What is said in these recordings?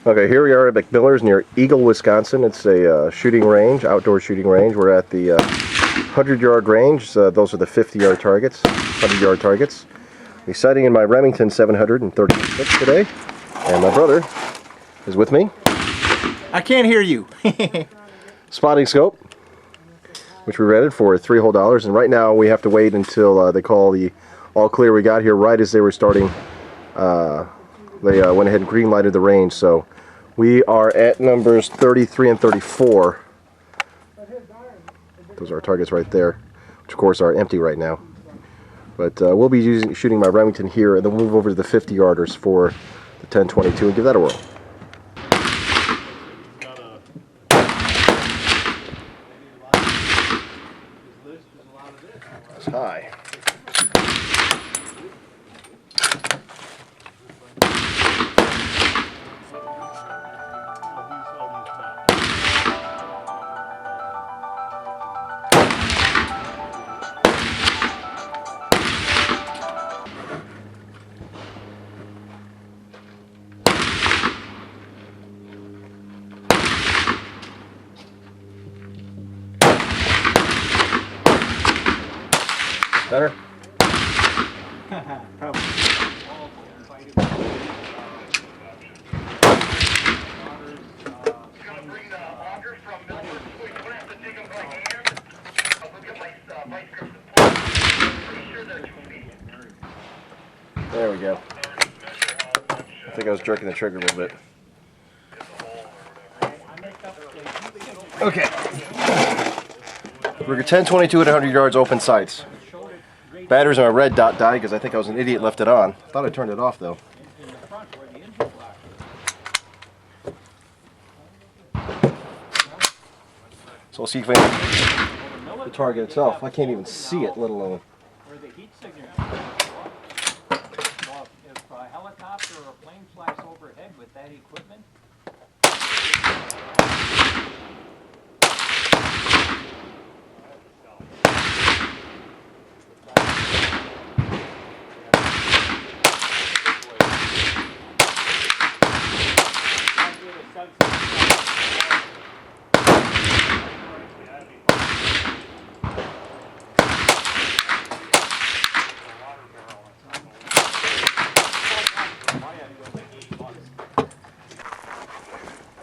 Okay, here we are at McMiller's near Eagle, Wisconsin. It's a shooting range, outdoor shooting range. We're at the 100-yard range. Those are the 50-yard targets, 100-yard targets. We're sighting in my Remington 736 today, and my brother is with me. I can't hear you. Spotting scope, which we rented for $3 and right now we have to wait until they call the all clear. We got here right as they were starting. They went ahead and green lighted the range, so we are at numbers 33 and 34. Those are our targets right there, which of course are empty right now. But we'll be shooting my Remington here, and then we'll move over to the 50-yarders for the 10-22 and give that a whirl. That's high. Better? Probably. There we go. I think I was jerking the trigger a little bit. Okay. Ruger 10-22 at 100 yards, open sights. Batteries on my red dot died because I think I was an idiot and left it on. Thought I turned it off though. So we'll see if I the target itself. I can't even see it, let alone. If a helicopter or a plane flies overhead with that equipment,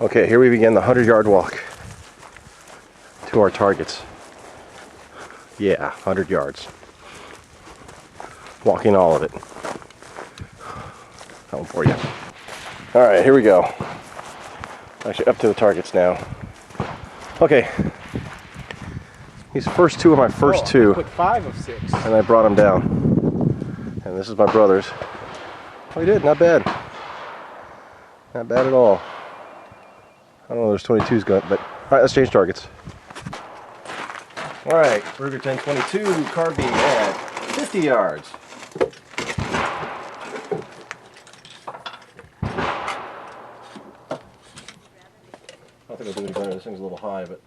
Okay, here we begin the 100-yard walk to our targets. Yeah, 100 yards. Walking all of it. That one for you. Alright, here we go. Actually, up to the targets now. Okay. These first two are my first two. I put 5 of 6. And I brought them down. And this is my brother's. Oh, he did. Not bad. Not bad at all. I don't know, there's 22s going, but alright, let's change targets. Alright, Ruger 10-22, carbine at 50 yards. I think I'll do it better. This thing's a little high, but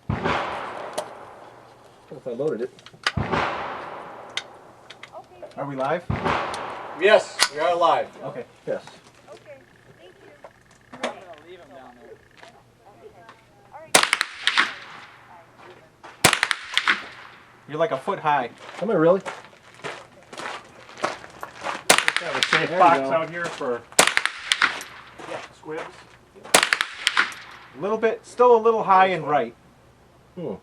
if I loaded it. Are we live? Yes, we are live. Okay. Yes. You're like a foot high. Am I really? We have a safe box out here for squibs. A little bit, still a little high and right. Hmm.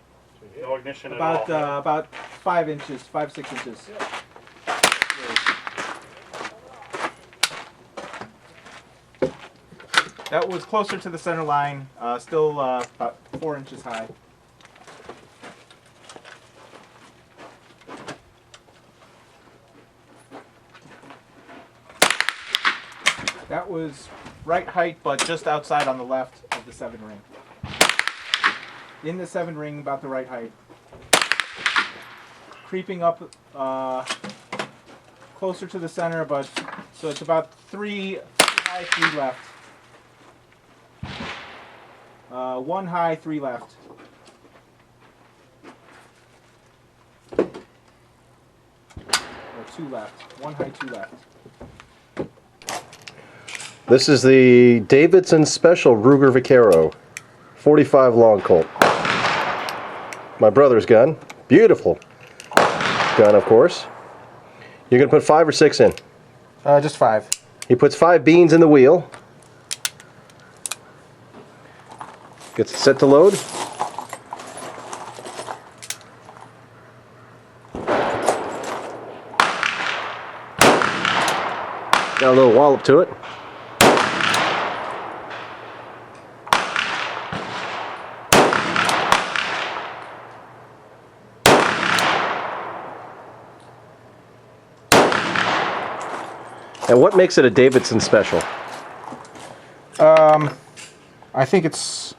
No ignition at all. About 5 inches, 5-6 inches. That was closer to the center line, still about 4 inches high. That was right height, but just outside on the left of the 7 ring. In the 7 ring, about the right height. Creeping up closer to the center, but so it's about 3 high, 3 left. 1 high, 3 left. Or 2 left. 1 high, 2 left. This is the Davidson Special Ruger Vaquero 45 long Colt. My brother's gun. Beautiful gun, of course. You're going to put 5 or 6 in? Just 5. He puts 5 beans in the wheel. Gets it set to load. Got a little wallop to it. And what makes it a Davidson Special? I think it's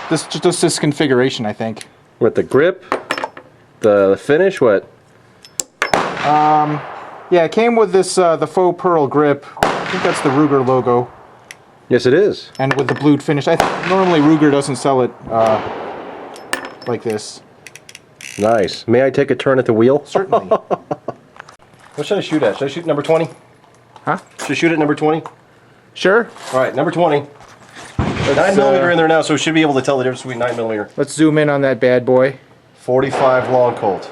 this configuration, I think. With the grip, the finish, what? Yeah, it came with this the faux pearl grip. I think that's the Ruger logo. Yes, it is. And with the blued finish. Normally Ruger doesn't sell it like this. Nice. May I take a turn at the wheel? Certainly. What should I shoot at? Should I shoot number 20? Huh? Should I shoot at number 20? Sure. All right, number 20. 9mm in there now, so we should be able to tell the difference between 9mm. Let's zoom in on that bad boy. 45 long Colt.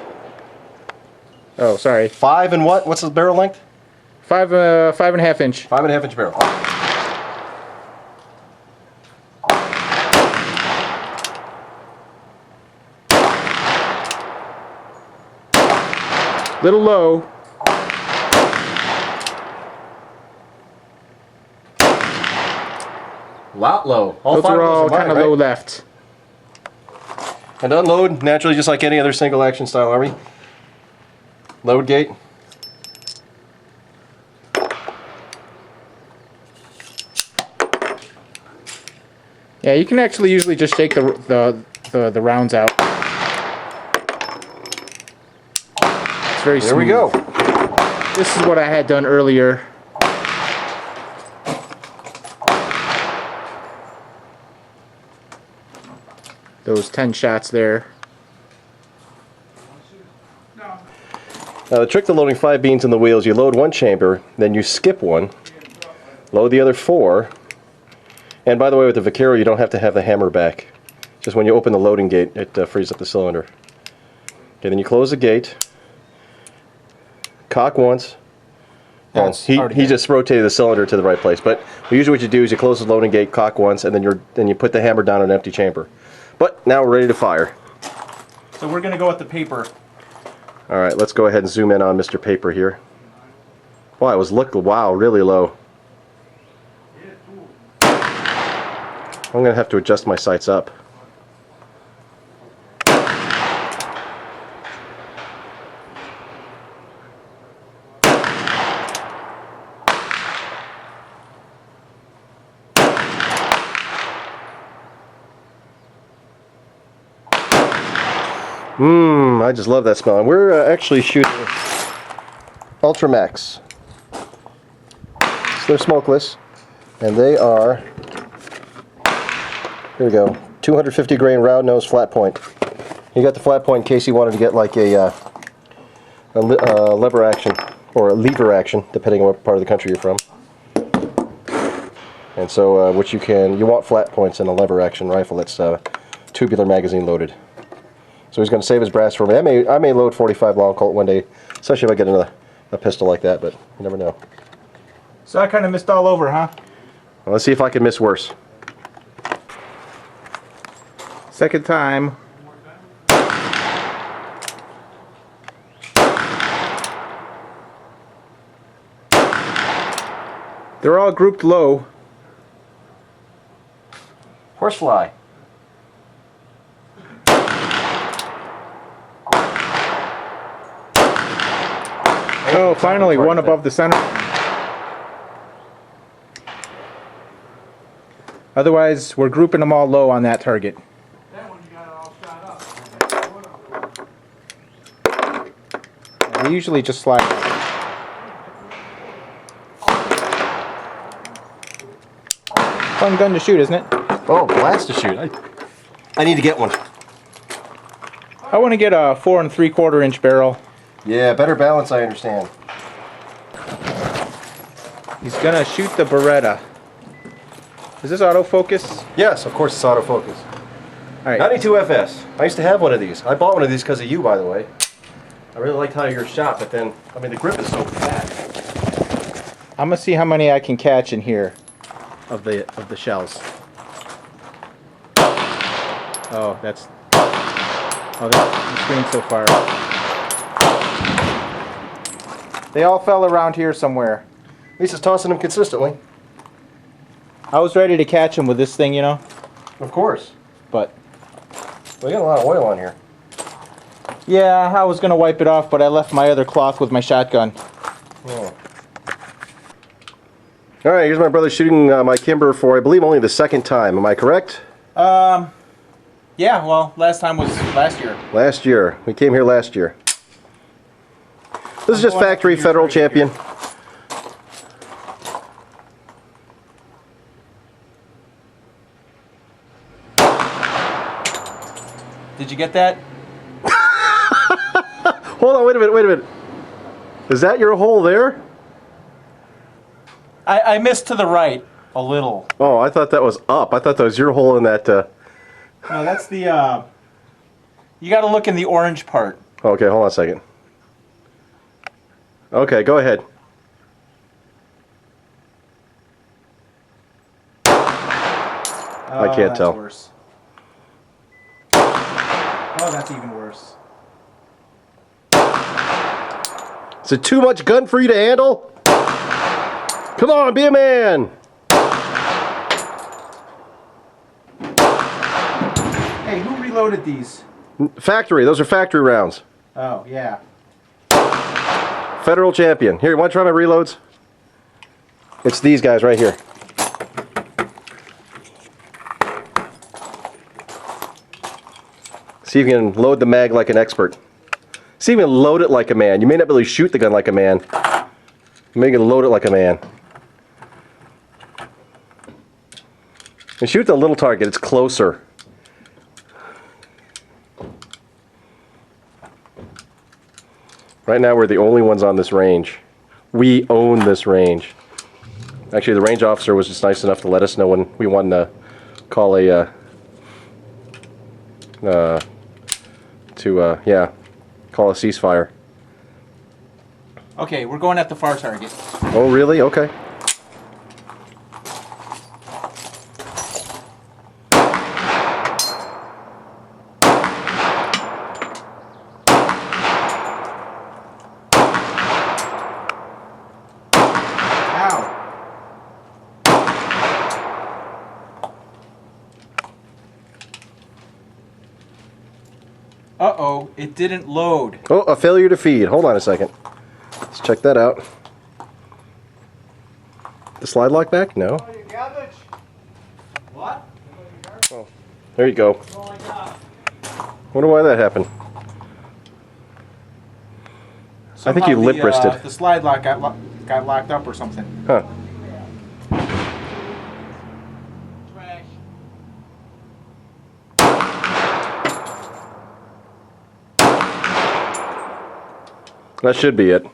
Oh, sorry. 5 and what? What's the barrel length? 5.5 inch. 5.5 inch barrel. Little low. Lot low. Those are all kind of low left. And unload naturally, just like any other single action style army. Load gate. Yeah, you can actually usually just shake the rounds out. It's very smooth. There we go. This is what I had done earlier. Those 10 shots there. Now the trick to loading 5 beans in the wheel is you load one chamber, then you skip one, load the other 4, and by the way with the Vaquero you don't have to have the hammer back. Just when you open the loading gate it frees up the cylinder. Okay, then you close the gate, cock once. Yeah, He just rotated the cylinder to the right place, but usually what you do is you close the loading gate, cock once, and then you put the hammer down on an empty chamber. But now we're ready to fire. So we're going to go with the paper. Alright, let's go ahead and zoom in on Mr. Paper here. Wow, it was wow, really low. I'm going to have to adjust my sights up. I just love that smell. And we're actually shooting Ultramax. So they're smokeless, and they are, here we go, 250 grain round nose flat point. You got the flat point in case you wanted to get like a lever action or a lever action, depending on what part of the country you're from. And so, you want flat points in a lever action rifle that's tubular magazine loaded. So he's going to save his brass for me. I may load 45 long Colt one day, especially if I get a pistol like that, but you never know. So I kind of missed all over, huh? Well, let's see if I can miss worse. Second time. They're all grouped low. Horsefly. Oh, finally, one above the center. Otherwise, we're grouping them all low on that target. That one you got it all shot up. We usually just slide. Fun gun to shoot, isn't it? Oh, blast to shoot. I need to get one. I want to get a 4 3/4 inch barrel. Yeah, better balance, I understand. These gonna shoot the Beretta. Is this autofocus? Yes, of course it's autofocus. All right. 92 FS. I used to have one of these. I bought one of these because of you, by the way. I really liked how yours shot, but then, I mean, the grip is so fat. I'm gonna see how many I can catch in here of the shells. Oh, that's the screen's so far up. They all fell around here somewhere. At least it's tossing them consistently. I was ready to catch them with this thing, you know, Of course. but We got a lot of oil on here. yeah, I was gonna wipe it off, but I left my other cloth with my shotgun. Oh. All right, here's my brother shooting my Kimber for, I believe, only the second time. Am I correct? Yeah, well, last time was last year. Last year. We came here last year. This is just factory federal champion. Did you get that? Hold on, wait a minute. Is that your hole there? I missed to the right a little. Oh, I thought that was up. I thought that was your hole in that. No, that's the, you gotta look in the orange part. Okay, hold on a second. Okay, go ahead. I can't that's tell. Worse. Oh, that's even worse. Is it too much gun for you to handle? Come on, be a man. Hey, who reloaded these? Factory, those are factory rounds. Oh, yeah. Federal champion. Here, you want to try my reloads? It's these guys right here. See if you can load the mag like an expert. See if you can load it like a man. You may not be able to shoot the gun like a man. You may can load it like a man. And shoot the little target, it's closer. Right now we're the only ones on this range. We own this range. Actually, the range officer was just nice enough to let us know when we wanted to call a call a ceasefire. Okay, we're going at the far target. Oh, really? Okay. Uh-oh, it didn't load. Oh, a failure to feed. Hold on a second. Let's check that out. The slide lock back? No. Oh, your garbage. What? Oh, there you go. That's all I got. Wonder why that happened. I think you Somehow lip wristed. The slide lock got locked up or something. Huh. Trash. That should be it.